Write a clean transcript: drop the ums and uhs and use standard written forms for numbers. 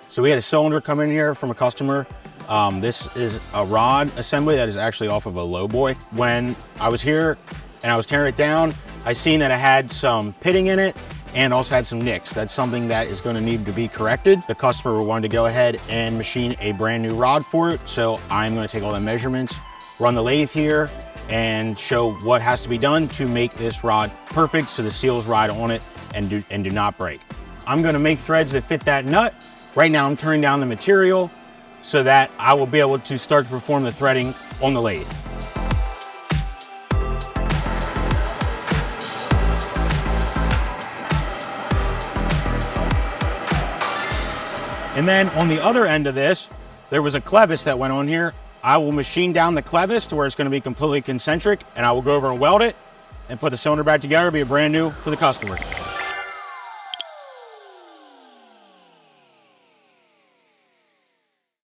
So we had a cylinder come in here from a customer. This is a rod assembly that is actually off of a Lowboy. When I was here and I was tearing it down, I seen that it had some pitting in it and also had some nicks. That's something that is going to need to be corrected. The customer wanted to go ahead and machine a brand new rod for it. So I'm going to take all the measurements, run the lathe here, and show what has to be done to make this rod perfect so the seals ride on it and do not break. I'm going to make threads that fit that nut. Right now I'm turning down the material so that I will be able to start to perform the threading on the lathe. And then on the other end of this, there was a clevis that went on here. I will machine down the clevis to where it's going to be completely concentric, and I will go over and weld it and put the cylinder back together, be a brand new for the customer.